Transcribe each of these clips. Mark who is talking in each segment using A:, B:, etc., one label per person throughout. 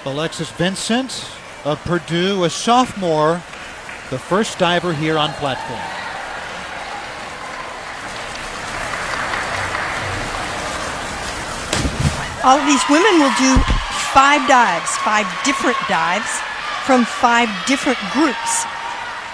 A: Alexis Vincent of Purdue, a sophomore, the first diver here on platform.
B: All of these women will do 5 dives, 5 different dives from 5 different groups.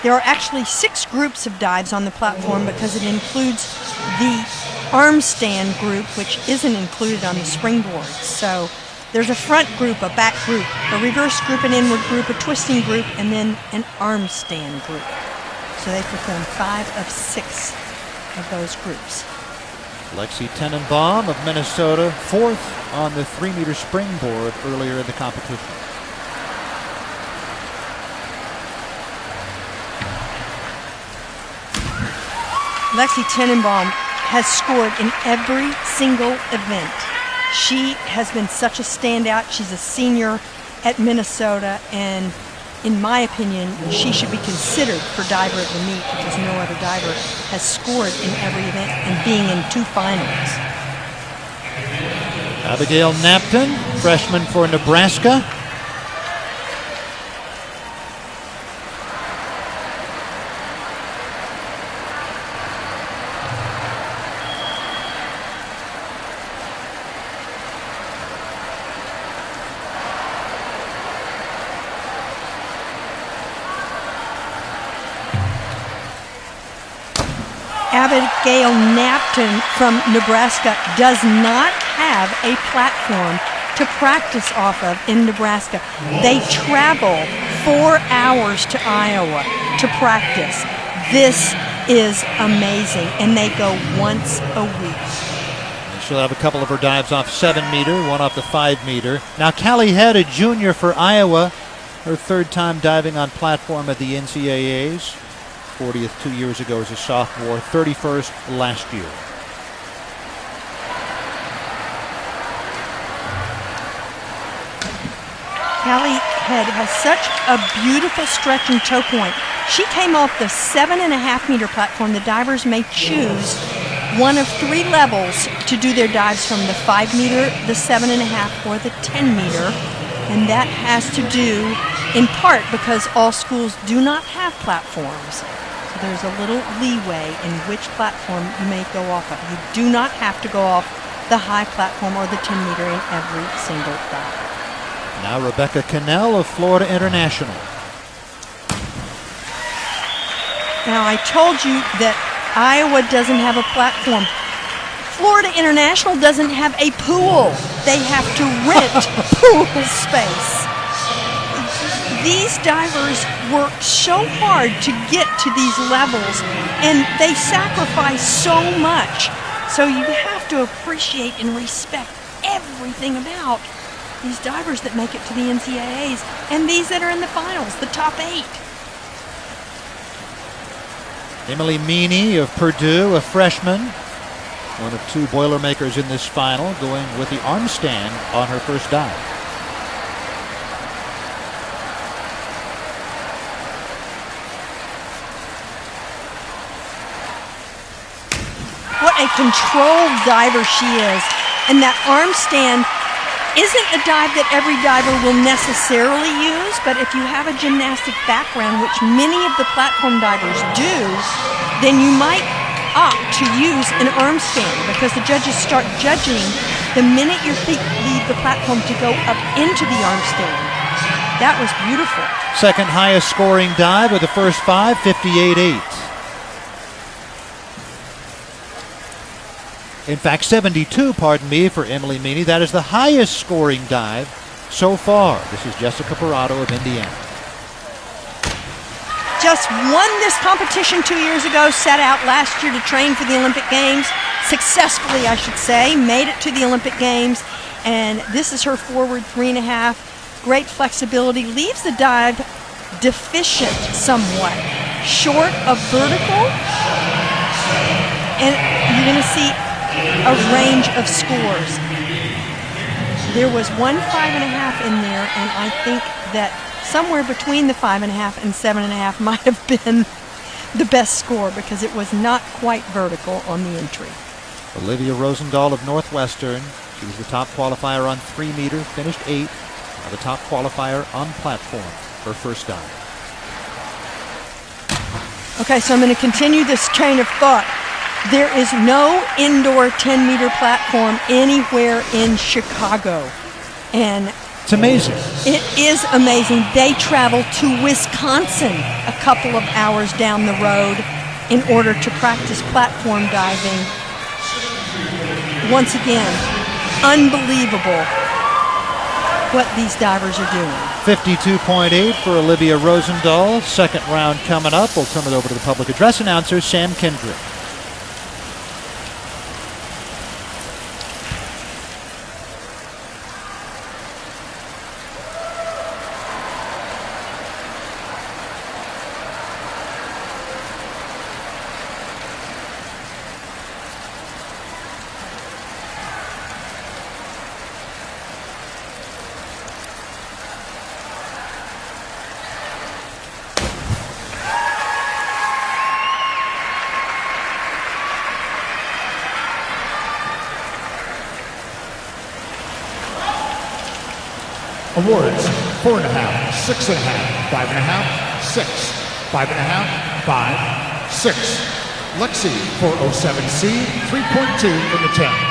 B: There are actually 6 groups of dives on the platform because it includes the arm stand group, which isn't included on the springboard. So there's a front group, a back group, a reverse group, an inward group, a twisting group, and then an arm stand group. So they perform 5 of 6 of those groups.
A: Lexi Tenenbaum of Minnesota, 4th on the 3-meter springboard earlier in the competition.
B: Lexi Tenenbaum has scored in every single event. She has been such a standout. She's a senior at Minnesota, and in my opinion, she should be considered for diver of the meet because no other diver has scored in every event and being in 2 finals.
A: Abigail Napton, freshman for Nebraska.
B: Abigail Napton from Nebraska does not have a platform to practice off of in Nebraska. They travel 4 hours to Iowa to practice. This is amazing, and they go once a week.
A: She'll have a couple of her dives off 7-meter, one off the 5-meter. Now Callie Head, a junior for Iowa, her 3rd time diving on platform at the NCAAs. 40th 2 years ago as a sophomore, 31st last year.
B: Callie Head has such a beautiful stretching toe point. She came off the 7.5-meter platform. The divers may choose one of 3 levels to do their dives from the 5-meter, the 7.5, or the 10-meter. And that has to do in part because all schools do not have platforms. So there's a little leeway in which platform you may go off of. You do not have to go off the high platform or the 10-meter in every single dive.
A: Now Rebecca Cannell of Florida International.
B: Now I told you that Iowa doesn't have a platform. Florida International doesn't have a pool. They have to rent pool space. These divers work so hard to get to these levels, and they sacrifice so much. So you have to appreciate and respect everything about these divers that make it to the NCAAs and these that are in the finals, the top 8.
A: Emily Meany of Purdue, a freshman, one of 2 Boilermakers in this final, going with the arm stand on her first dive.
B: What a controlled diver she is. And that arm stand isn't a dive that every diver will necessarily use, but if you have a gymnastic background, which many of the platform divers do, then you might opt to use an arm stand because the judges start judging the minute your feet leave the platform to go up into the arm stand. That was beautiful.
A: Second highest scoring dive with the first 5, 58.8. In fact, 72, pardon me, for Emily Meany. That is the highest scoring dive so far. This is Jessica Parado of Indiana.
B: Just won this competition 2 years ago, set out last year to train for the Olympic Games. Successfully, I should say, made it to the Olympic Games. And this is her forward 3.5. Great flexibility, leaves the dive deficient somewhat, short of vertical. And you're going to see a range of scores. There was 1 5.5 in there, and I think that somewhere between the 5.5 and 7.5 might have been the best score because it was not quite vertical on the entry.
A: Olivia Rosendahl of Northwestern. She was the top qualifier on 3-meter, finished 8th. Now the top qualifier on platform, her first dive.
B: Okay, so I'm going to continue this train of thought. There is no indoor 10-meter platform anywhere in Chicago. And
A: it's amazing.
B: It is amazing. They travel to Wisconsin a couple of hours down the road in order to practice platform diving. Once again, unbelievable what these divers are doing.
A: 52.8 for Olivia Rosendahl. Second round coming up. We'll turn it over to the public address announcer, Sam Kendrick.
C: Awards, 4.5, 6.5, 5.5, 6, 5.5, 5, 6. Lexi, 407C, 3.2 from the 10.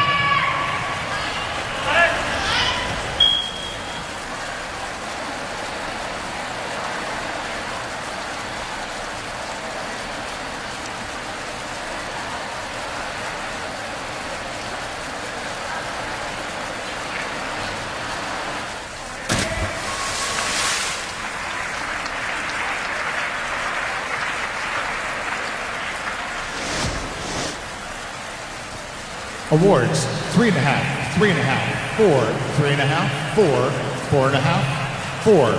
C: Awards, 3.5, 3.5, 4, 3.5, 4, 4.5, 4.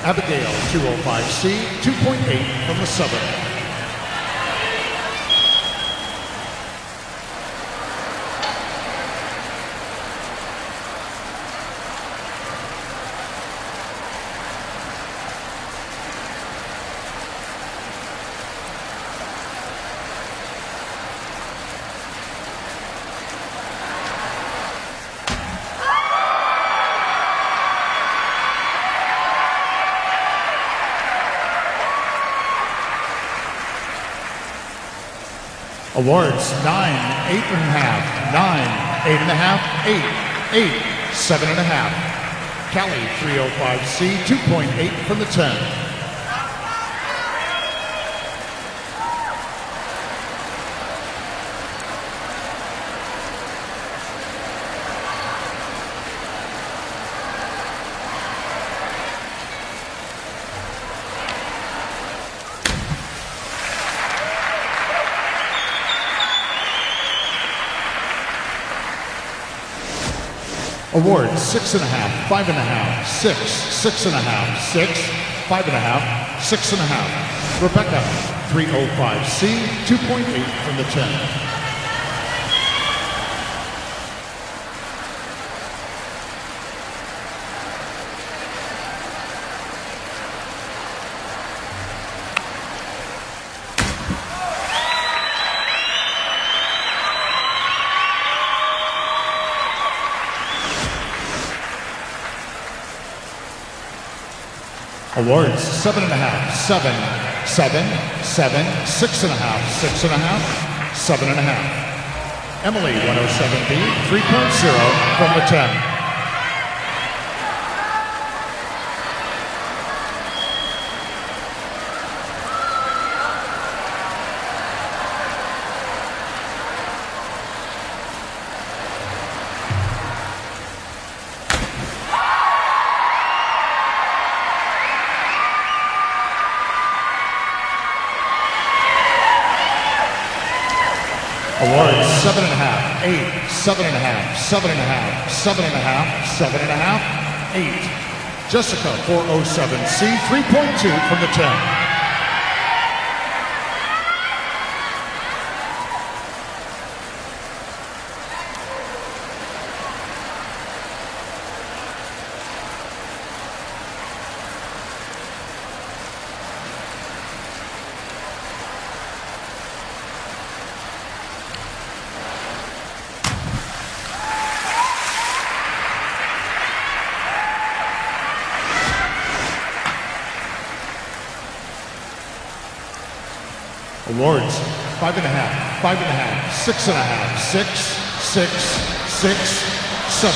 C: Abigail, 205C, 2.8 from the 7. Awards, 9, 8.5, 9, 8.5, 8, 8, 7.5. Callie, 305C, 2.8 from the 10. Awards, 6.5, 5.5, 6, 6.5, 6, 5.5, 6.5. Rebecca, 305C, 2.8 from the 10. Awards, 7.5, 7, 7, 7, 6.5, 6.5, 7.5. Emily, 107B, 3.0 from the 10. Awards, 7.5, 8, 7.5, 7.5, 7.5, 7.5, 8. Jessica, 407C, 3.2 from the 10. Awards, 5.5, 5.5, 6.5, 6, 6, 6, 7.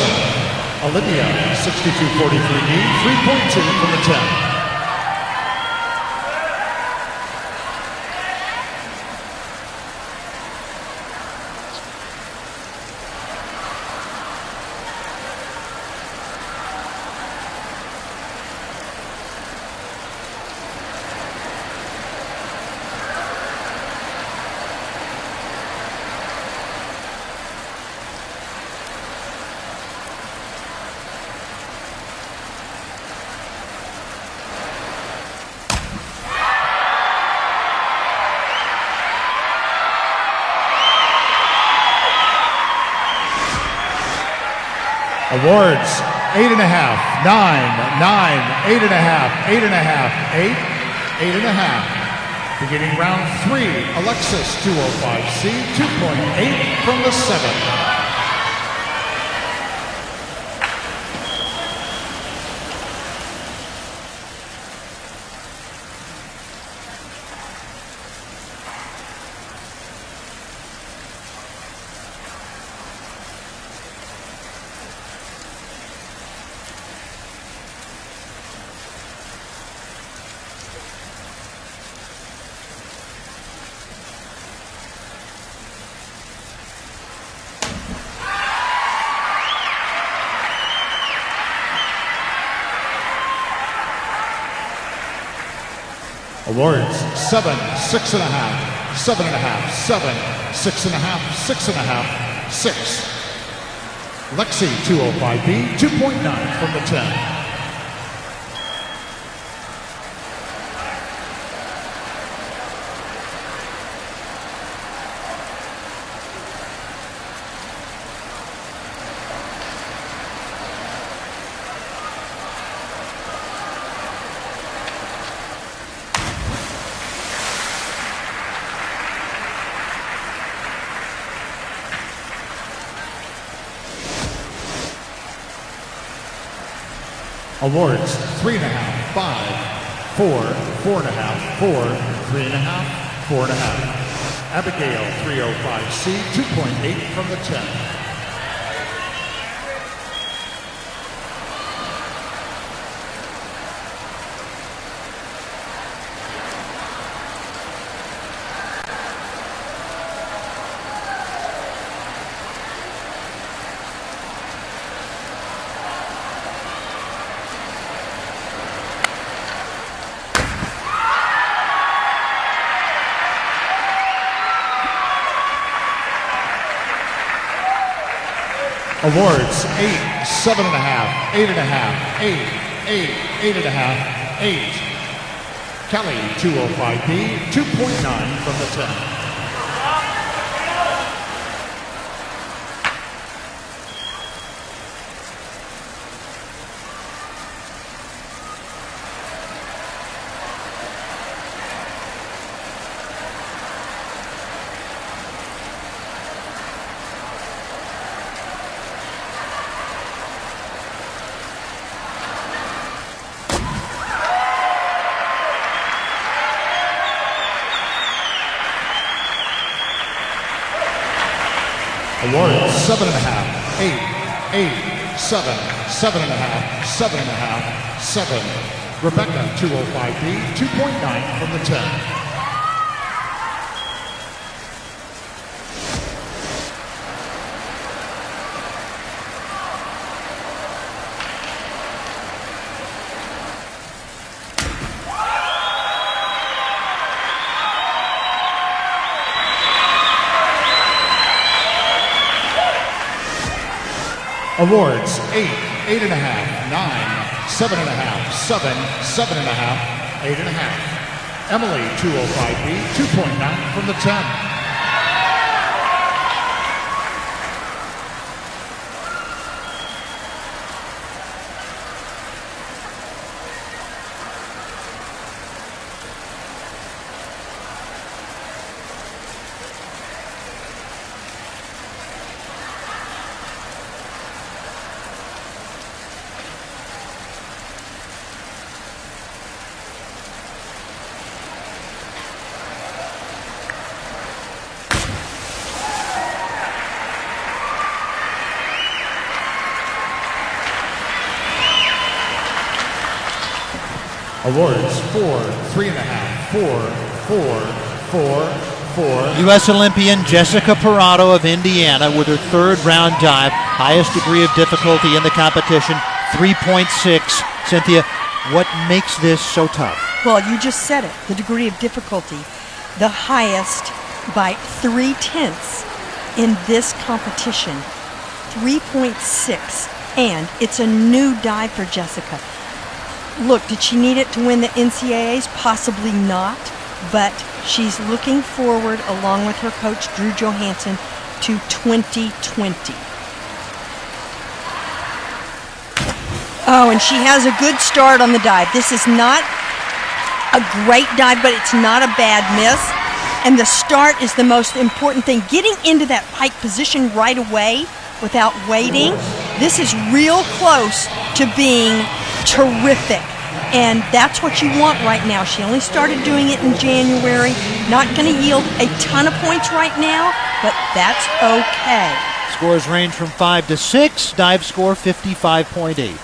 C: Olivia, 6243D, 3.2 from the 10. Awards, 8.5, 9, 9, 8.5, 8.5, 8, 8.5. Beginning round 3, Alexis 205C, 2.8 from the 7. Awards, 7, 6.5, 7.5, 7, 6.5, 6.5, 6. Lexi, 205B, 2.9 from the 10. Awards, 3.5, 5, 4, 4.5, 4, 3.5, 4.5. Abigail, 305C, 2.8 from the 10. Awards, 8, 7.5, 8.5, 8, 8, 8.5, 8. Kelly, 205B, 2.9 from the 10. Awards, 7.5, 8, 8, 7, 7.5, 7.5, 7. Rebecca, 205B, 2.9 from the 10. Awards, 8, 8.5, 9, 7.5, 7, 7.5, 8.5. Emily, 205B, 2.9 from the 10. Awards 4, 3.5, 4, 4, 4, 4.
A: U.S. Olympian Jessica Parado of Indiana with her third round dive, highest degree of difficulty in the competition, 3.6. Cynthia, what makes this so tough?
B: Well, you just said it, the degree of difficulty, the highest by 3/10 in this competition, 3.6, and it's a new dive for Jessica. Look, did she need it to win the NCAAs? Possibly not, but she's looking forward, along with her coach, Drew Johansson, to 2020. Oh, and she has a good start on the dive. This is not a great dive, but it's not a bad miss. And the start is the most important thing. Getting into that pike position right away without waiting, this is real close to being terrific. And that's what you want right now. She only started doing it in January. Not going to yield a ton of points right now, but that's okay.
A: Scores range from 5 to 6. Dive score 55.8.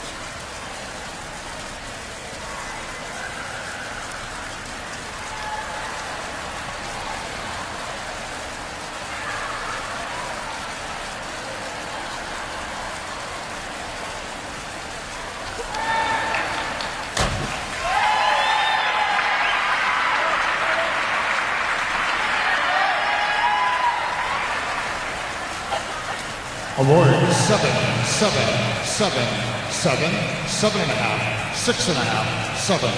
C: Award 7, 7, 7, 7, 7.5, 6.5, 7.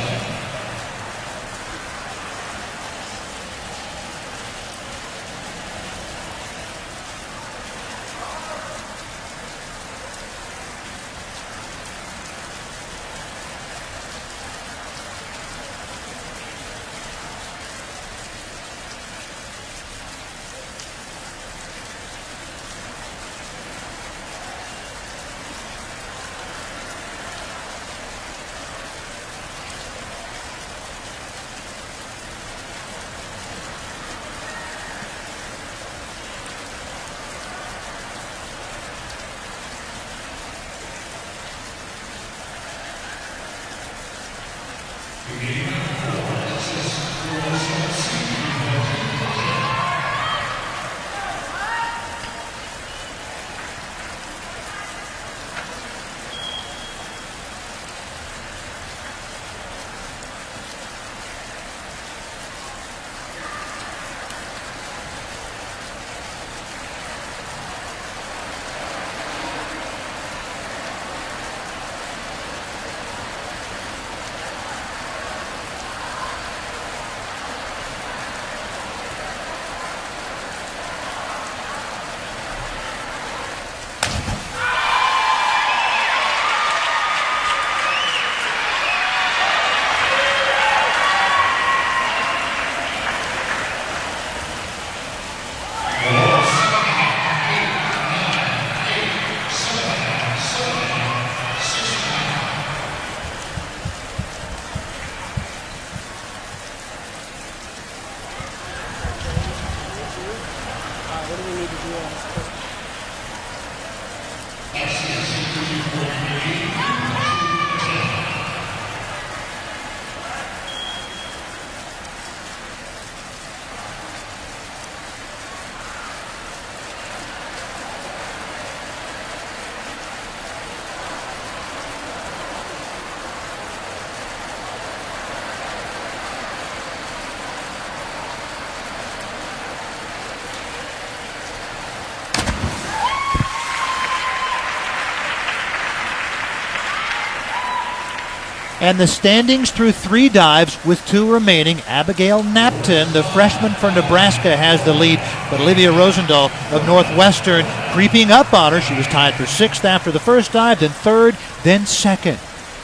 A: And the standings through 3 dives with 2 remaining. Abigail Knapton, the freshman from Nebraska, has the lead, but Olivia Rosendahl of Northwestern creeping up on her. She was tied for 6th after the first dive, then 3rd, then 2nd.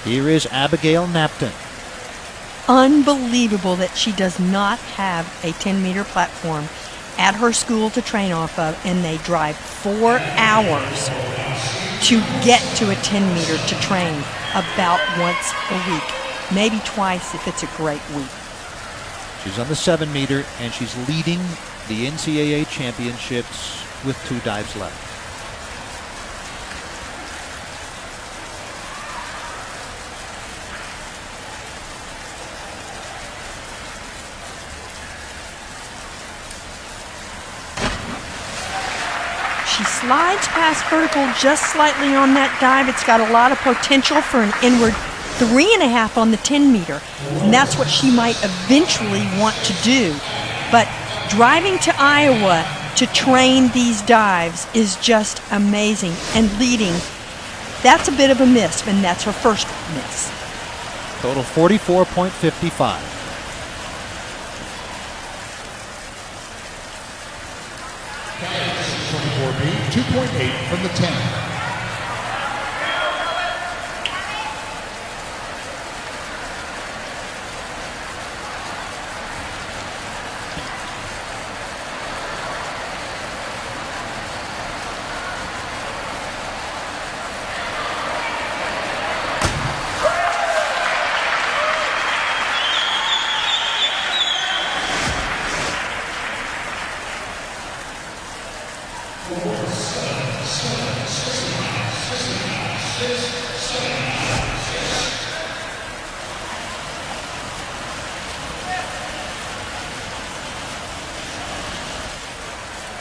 A: Here is Abigail Knapton.
B: Unbelievable that she does not have a 10-meter platform at her school to train off of, and they drive 4 hours to get to a 10-meter to train about once a week, maybe twice if it's a great week.
A: She's on the 7-meter, and she's leading the NCAA championships with 2 dives left.
B: she slides past vertical just slightly on that dive. It's got a lot of potential for an inward 3.5 on the 10 meter. And that's what she might eventually want to do. But driving to Iowa to train these dives is just amazing. And leading, that's a bit of a miss, and that's her first miss.
A: Total 44.55.
C: B, 2.8 from the 10.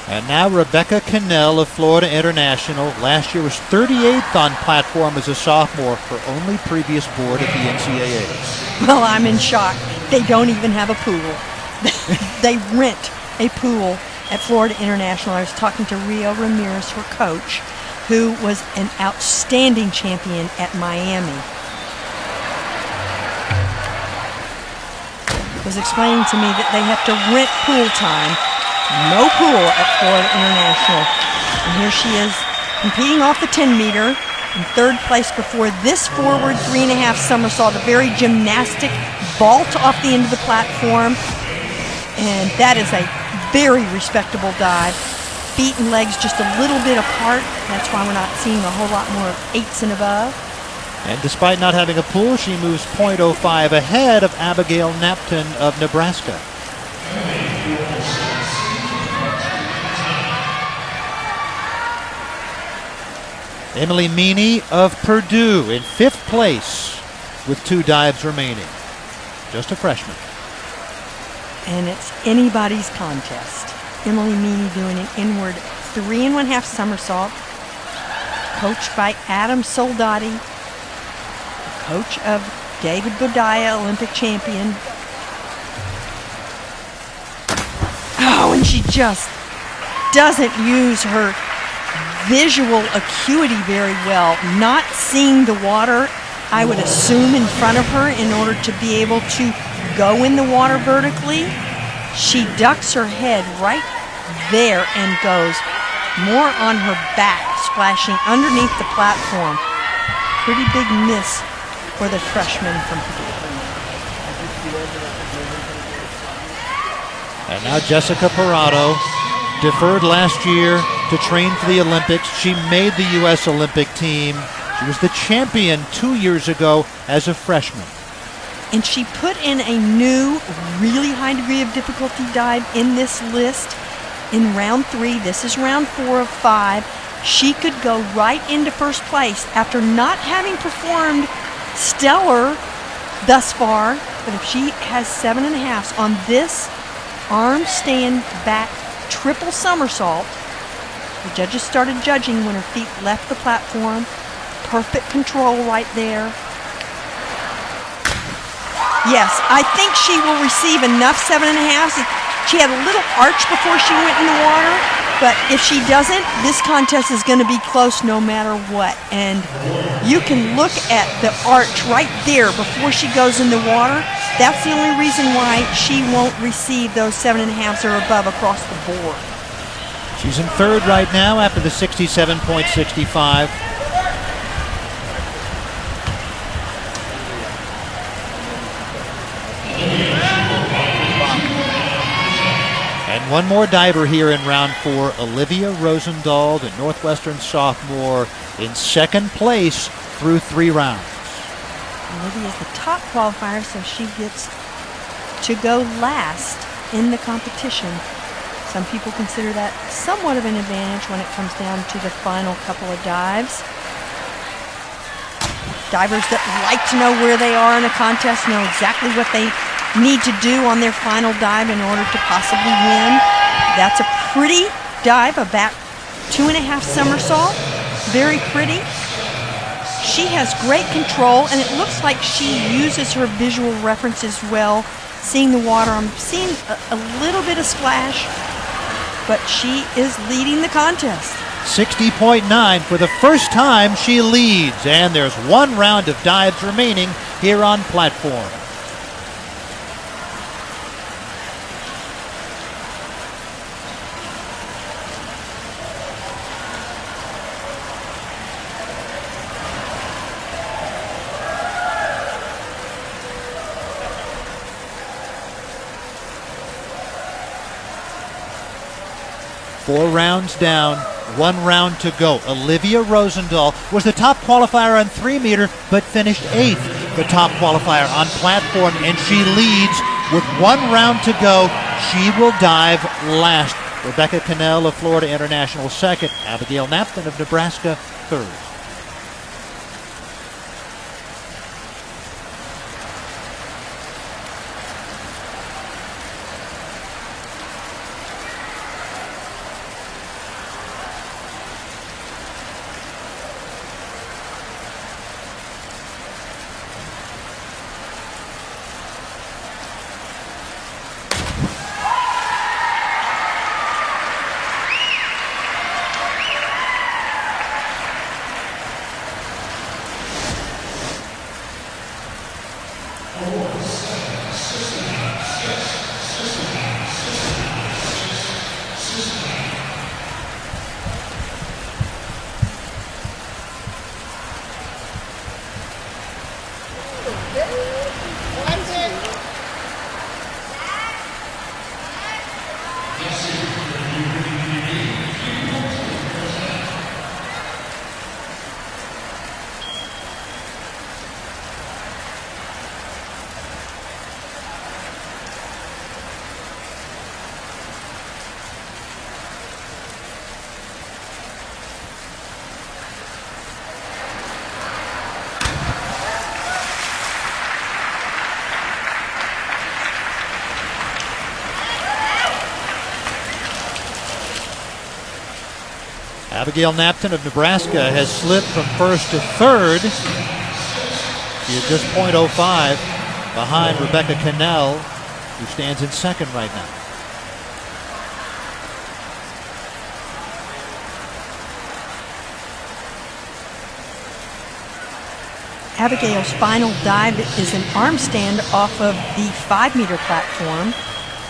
A: And now Rebecca Cannell of Florida International. Last year was 38th on platform as a sophomore, her only previous board at the NCAA.
B: Well, I'm in shock. They don't even have a pool. They rent a pool at Florida International. I was talking to Rio Ramirez, her coach, who was an outstanding champion at Miami. Was explaining to me that they have to rent pool time. No pool at Florida International. And here she is competing off the 10 meter in third place before this forward 3.5 somersault, a very gymnastic vault off the end of the platform. And that is a very respectable dive. Feet and legs just a little bit apart. That's why we're not seeing a whole lot more of 8s and above.
A: And despite not having a pool, she moves .05 ahead of Abigail Napton of Nebraska. Emily Meany of Purdue in 5th place with 2 dives remaining. Just a freshman.
B: And it's anybody's contest. Emily Meany doing an inward 3.5 somersault, coached by Adam Soldati, coach of David Bodaya, Olympic champion. Oh, and she just doesn't use her visual acuity very well. Not seeing the water, I would assume, in front of her in order to be able to go in the water vertically. She ducks her head right there and goes more on her back, splashing underneath the platform. Pretty big miss for the freshman from Purdue.
A: And now Jessica Parado, deferred last year to train for the Olympics. She made the U.S. Olympic team. She was the champion 2 years ago as a freshman.
B: And she put in a new, really high degree of difficulty dive in this list in round 3. This is round 4 of 5. She could go right into first place after not having performed stellar thus far. But if she has 7.5s on this arm stand back triple somersault, the judges started judging when her feet left the platform. Perfect control right there. Yes, I think she will receive enough 7.5s. She had a little arch before she went in the water, but if she doesn't, this contest is going to be close no matter what. And you can look at the arch right there before she goes in the water. That's the only reason why she won't receive those 7.5s or above across the board.
A: She's in third right now after the 67.65. And one more diver here in round 4, Olivia Rosendahl, the Northwestern sophomore, in second place through 3 rounds.
B: Olivia is the top qualifier, so she gets to go last in the competition. Some people consider that somewhat of an advantage when it comes down to the final couple of dives. Divers that like to know where they are in a contest know exactly what they need to do on their final dive in order to possibly win. That's a pretty dive, a back 2.5 somersault. Very pretty. She has great control, and it looks like she uses her visual references well. Seeing the water, I'm seeing a little bit of splash, but she is leading the contest.
A: 60.9 for the first time she leads, and there's one round of dives remaining here on platform. Four rounds down, 1 round to go. Olivia Rosendahl was the top qualifier on 3-meter, but finished 8th, the top qualifier on platform, and she leads with 1 round to go. She will dive last. Rebecca Cannell of Florida International 2nd, Abigail Napton of Nebraska 3rd. Abigail Napton of Nebraska has slipped from 1st to 3rd. She is just .05 behind Rebecca Cannell, who stands in 2nd right now.
B: Abigail's final dive is an arm stand off of the 5-meter platform,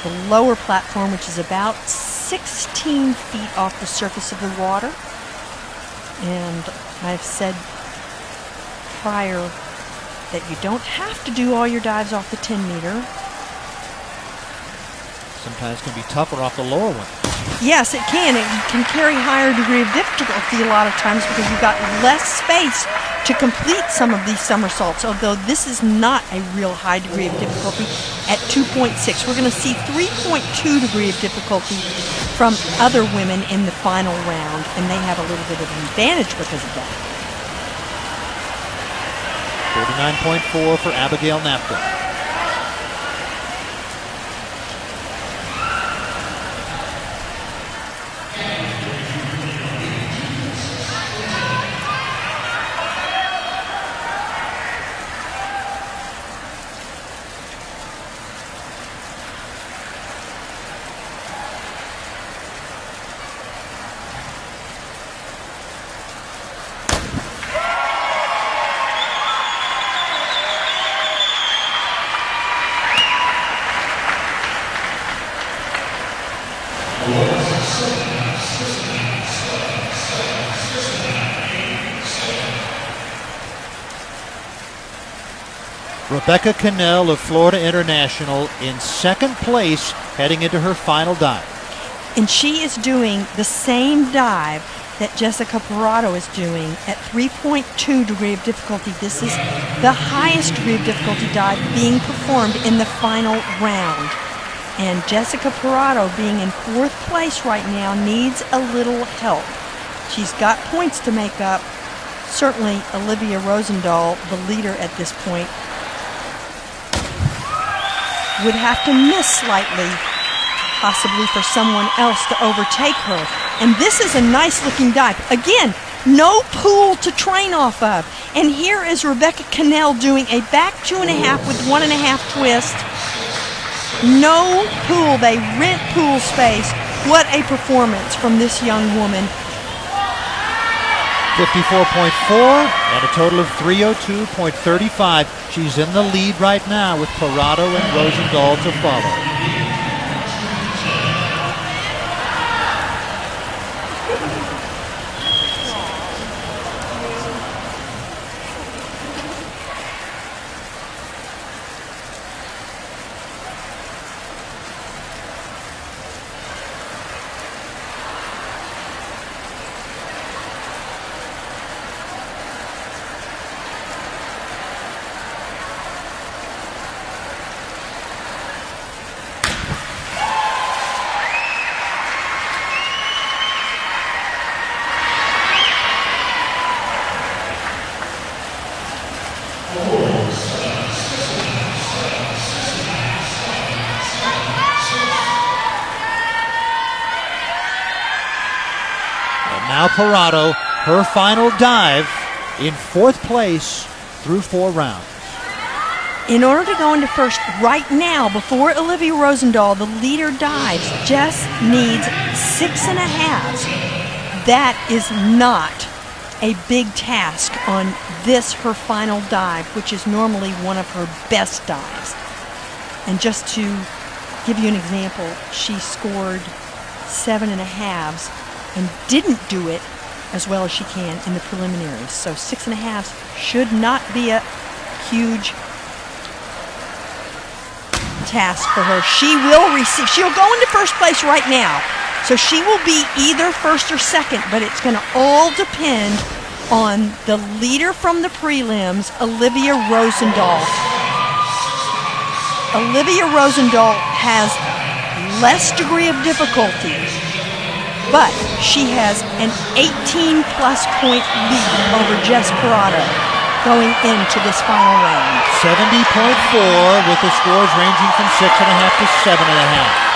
B: the lower platform, which is about 16 feet off the surface of the water. And I've said prior that you don't have to do all your dives off the 10-meter.
A: Sometimes it can be tougher off the lower one.
B: Yes, it can. It can carry higher degree of difficulty a lot of times because you've got less space to complete some of these somersaults, although this is not a real high degree of difficulty at 2.6. We're going to see 3.2 degree of difficulty from other women in the final round, and they have a little bit of an advantage because of that.
A: 49.4 for Abigail Napton. Rebecca Cannell of Florida International in 2nd place heading into her final dive.
B: And she is doing the same dive that Jessica Parado is doing at 3.2 degree of difficulty. This is the highest degree of difficulty dive being performed in the final round. And Jessica Parado, being in 4th place right now, needs a little help. She's got points to make up. Certainly Olivia Rosendahl, the leader at this point, would have to miss slightly, possibly for someone else to overtake her. And this is a nice looking dive. Again, no pool to train off of. And here is Rebecca Cannell doing a back 2.5 with 1.5 twist. No pool, they rent pool space. What a performance from this young woman.
A: 54.4 and a total of 302.35. She's in the lead right now with Parado and Rosendahl to follow. Now Parado, her final dive in 4th place through 4 rounds.
B: In order to go into first right now, before Olivia Rosendahl, the leader dives, Jess needs 6.5. That is not a big task on this, her final dive, which is normally one of her best dives. And just to give you an example, she scored 7.5 and didn't do it as well as she can in the preliminaries. So 6.5 should not be a huge task for her. She'll go into first place right now. So she will be either first or second, but it's going to all depend on the leader from the prelims, Olivia Rosendahl. Olivia Rosendahl has less degree of difficulty, but she has an 18-plus point lead over Jess Parado going into this final round.
A: 70.4 with the scores ranging from 6.5 to 7.5.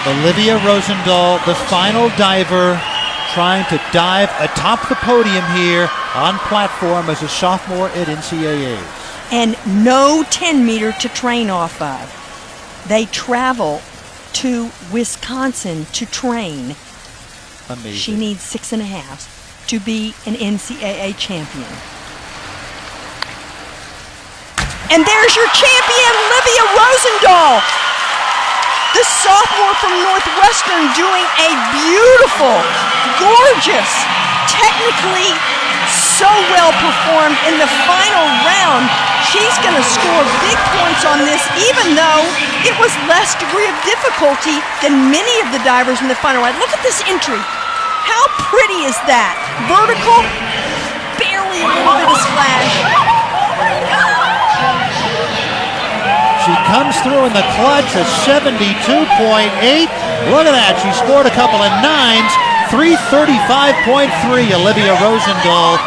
A: Olivia Rosendahl, the final diver, trying to dive atop the podium here on platform as a sophomore at NCAAs.
B: And no 10-meter to train off of. They travel to Wisconsin to train.
A: Amazing.
B: She needs 6.5 to be an NCAA champion. And there's your champion, Olivia Rosendahl, the sophomore from Northwestern, doing a beautiful, gorgeous, technically so well performed in the final round. She's going to score big points on this, even though it was less degree of difficulty than many of the divers in the final round. Look at this entry. How pretty is that? Vertical, barely a little bit of splash.
A: She comes through in the clutch, a 72.8. Look at that. She scored a couple of 9s. 335.3, Olivia Rosendahl.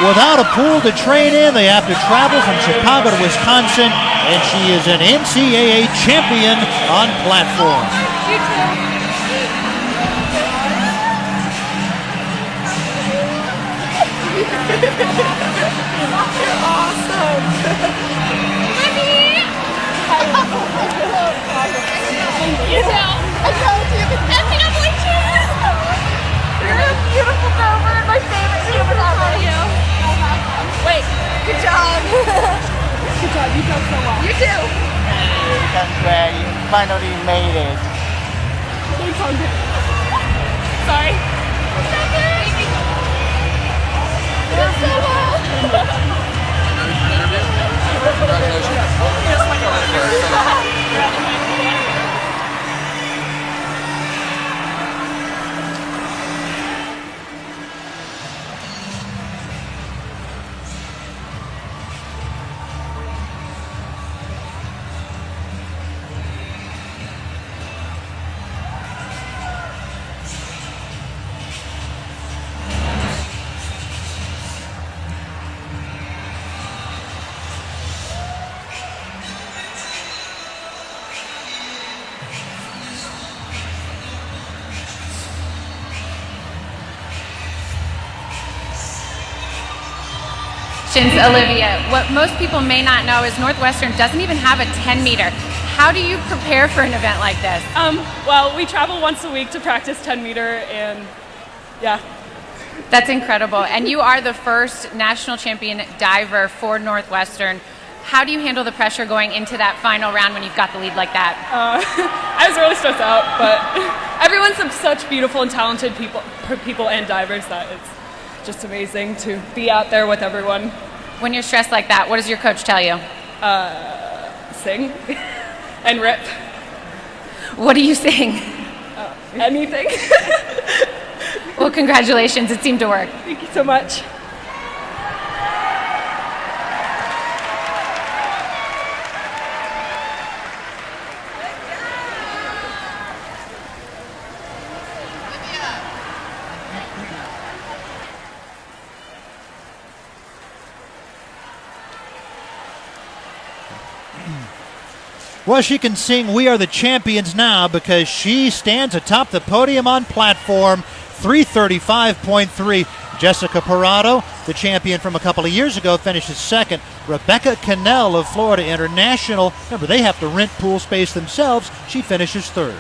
A: Without a pool to train in, they have to travel from Chicago to Wisconsin, and she is an NCAA champion on platform.
D: You're awesome. You too. I told you. And family too. You're a beautiful diver and my favorite human ever. You. Wait. Good job. Good job. You done so well. You too.
E: You done great. You finally made it.
D: Thanks, Andre. Sorry. You did so well.
F: Congratulations, Olivia. What most people may not know is Northwestern doesn't even have a 10 meter. How do you prepare for an event like this?
G: Well, we travel once a week to practice 10 meter, and yeah.
F: That's incredible. And you are the first national champion diver for Northwestern. How do you handle the pressure going into that final round when you've got the lead like that?
G: I was really stressed out, but everyone's such beautiful and talented people and divers that it's just amazing to be out there with everyone.
F: When you're stressed like that, what does your coach tell you?
G: Sing and rip.
F: What do you sing?
G: Anything.
F: Well, congratulations. It seemed to work.
G: Thank you so much.
A: Well, she can sing "We Are the Champions" now because she stands atop the podium on platform 335.3. Jessica Parado, the champion from a couple of years ago, finishes second. Rebecca Cannell of Florida International, remember they have to rent pool space themselves, she finishes third.